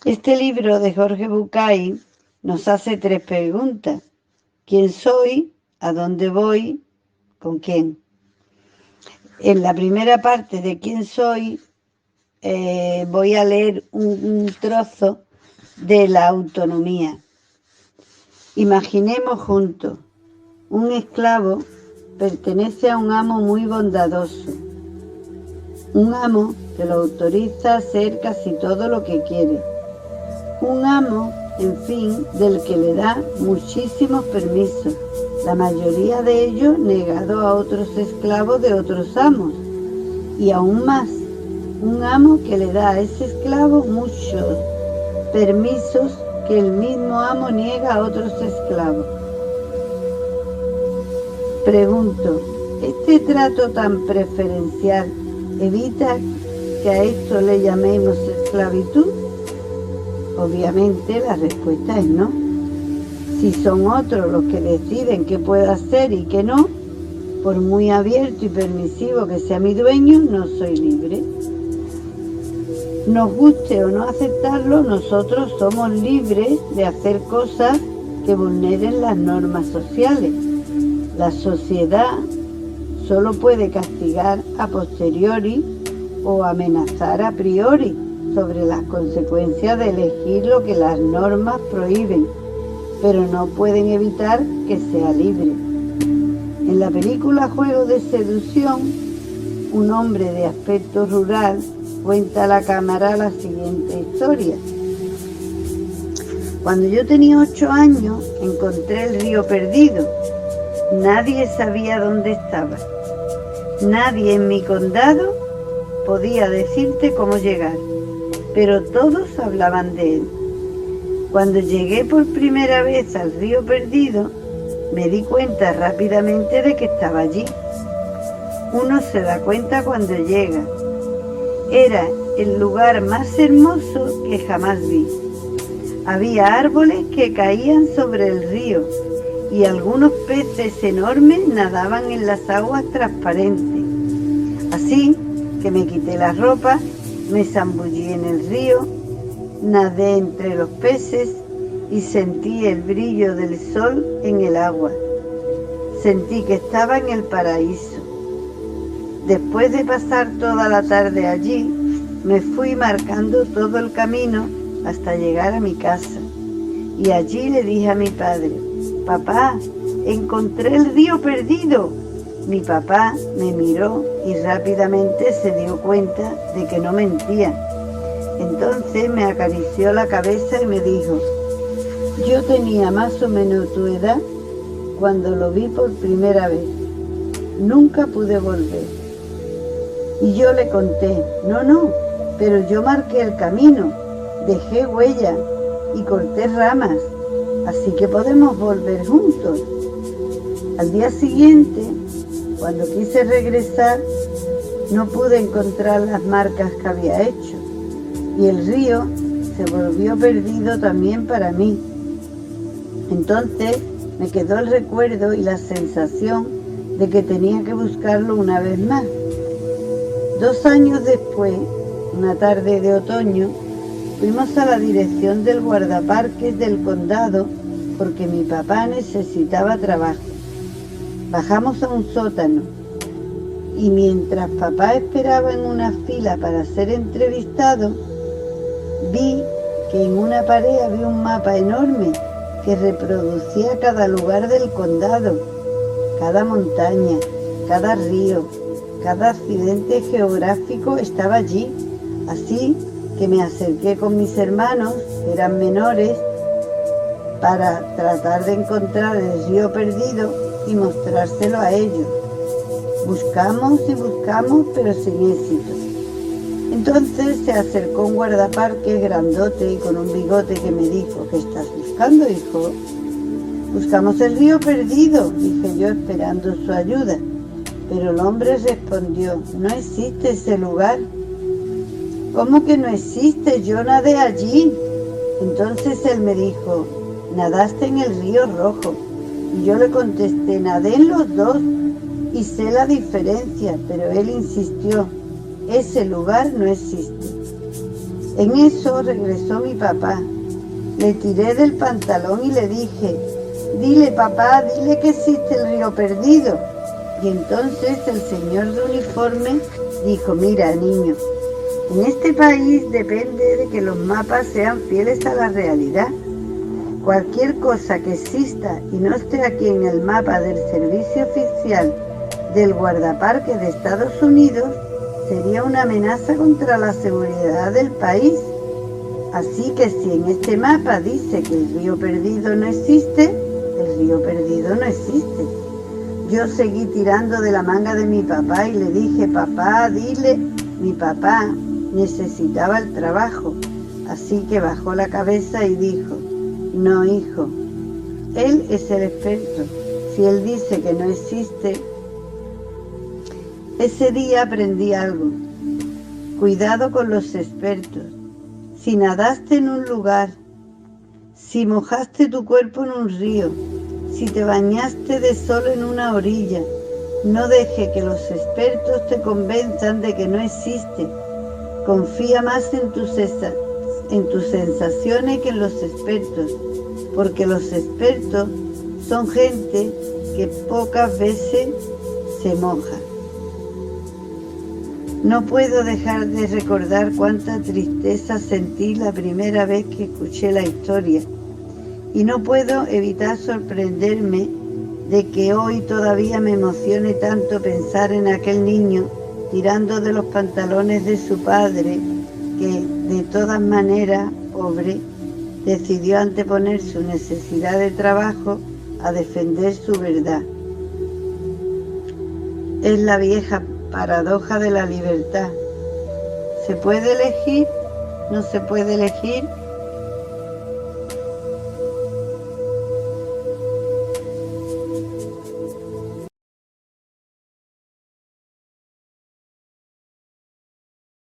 Este libro de Jorge Bucay nos hace 3 preguntas. ¿Quién soy? ¿A dónde voy? ¿Con quién? En la primera parte de ¿Quién soy? Voy a leer un trozo de la autonomía. Imaginemos juntos, un esclavo pertenece a un amo muy bondadoso, un amo que lo autoriza a hacer casi todo lo que quiere, un amo, en fin, del que le da muchísimos permisos, la mayoría de ellos negados a otros esclavos de otros amos, y aún más, un amo que le da a ese esclavo muchos permisos que el mismo amo niega a otros esclavos. Pregunto, ¿este trato tan preferencial evita que a esto le llamemos esclavitud? Obviamente la respuesta es no. Si son otros los que deciden qué puedo hacer y qué no, por muy abierto y permisivo que sea mi dueño, no soy libre. Nos guste o no aceptarlo, nosotros somos libres de hacer cosas que vulneren las normas sociales. La sociedad solo puede castigar a posteriori o amenazar a priori sobre las consecuencias de elegir lo que las normas prohíben, pero no pueden evitar que sea libre. En la película Juego de Seducción, un hombre de aspecto rural cuenta a la cámara la siguiente historia. Cuando yo tenía 8 años, encontré el río perdido. Nadie sabía dónde estaba. Nadie en mi condado podía decirte cómo llegar, pero todos hablaban de él. Cuando llegué por primera vez al río perdido, me di cuenta rápidamente de que estaba allí. Uno se da cuenta cuando llega. Era el lugar más hermoso que jamás vi. Había árboles que caían sobre el río y algunos peces enormes nadaban en las aguas transparentes. Así que me quité la ropa, me zambullí en el río, nadé entre los peces y sentí el brillo del sol en el agua. Sentí que estaba en el paraíso. Después de pasar toda la tarde allí, me fui marcando todo el camino hasta llegar a mi casa. Y allí le dije a mi padre: «Papá, encontré el río perdido». Mi papá me miró y rápidamente se dio cuenta de que no mentía. Entonces me acarició la cabeza y me dijo: «Yo tenía más o menos tu edad cuando lo vi por primera vez. Nunca pude volver». Y yo le conté: «No, pero yo marqué el camino, dejé huella y corté ramas, así que podemos volver juntos». Al día siguiente, cuando quise regresar, no pude encontrar las marcas que había hecho, y el río se volvió perdido también para mí. Entonces me quedó el recuerdo y la sensación de que tenía que buscarlo una vez más. 2 años después, una tarde de otoño, fuimos a la dirección del guardaparques del condado porque mi papá necesitaba trabajo. Bajamos a un sótano y mientras papá esperaba en una fila para ser entrevistado, vi que en una pared había un mapa enorme que reproducía cada lugar del condado, cada montaña, cada río, cada accidente geográfico estaba allí. Así que me acerqué con mis hermanos, que eran menores, para tratar de encontrar el río perdido y mostrárselo a ellos. Buscamos y buscamos, pero sin éxito. Entonces se acercó un guardaparques grandote y con un bigote que me dijo: «¿Qué estás buscando, hijo?» «Buscamos el río perdido», dije yo esperando su ayuda. Pero el hombre respondió: «No existe ese lugar». «¿Cómo que no existe? Yo nadé allí». Entonces él me dijo: «Nadaste en el río Rojo». Y yo le contesté: «Nadé en los dos y sé la diferencia», pero él insistió: «Ese lugar no existe». En eso regresó mi papá. Le tiré del pantalón y le dije: dile, papá, dile que existe el río perdido. Y entonces el señor de uniforme dijo: mira, niño, en este país depende de que los mapas sean fieles a la realidad. Cualquier cosa que exista y no esté aquí en el mapa del servicio oficial del guardaparque de Estados Unidos sería una amenaza contra la seguridad del país. Así que si en este mapa dice que el río perdido no existe, el río perdido no existe. Yo seguí tirando de la manga de mi papá y le dije: papá, dile. Mi papá necesitaba el trabajo, así que bajó la cabeza y dijo: no, hijo, él es el experto. Si él dice que no existe. Ese día aprendí algo. Cuidado con los expertos. Si nadaste en un lugar, si mojaste tu cuerpo en un río, si te bañaste de sol en una orilla, no deje que los expertos te convenzan de que no existe. Confía más en tus sensaciones que en los expertos, porque los expertos son gente que pocas veces se moja. No puedo dejar de recordar cuánta tristeza sentí la primera vez que escuché la historia, y no puedo evitar sorprenderme de que hoy todavía me emocione tanto pensar en aquel niño tirando de los pantalones de su padre, que de todas maneras, pobre, decidió anteponer su necesidad de trabajo a defender su verdad. Es la vieja paradoja de la libertad. ¿Se puede elegir? ¿No se puede elegir?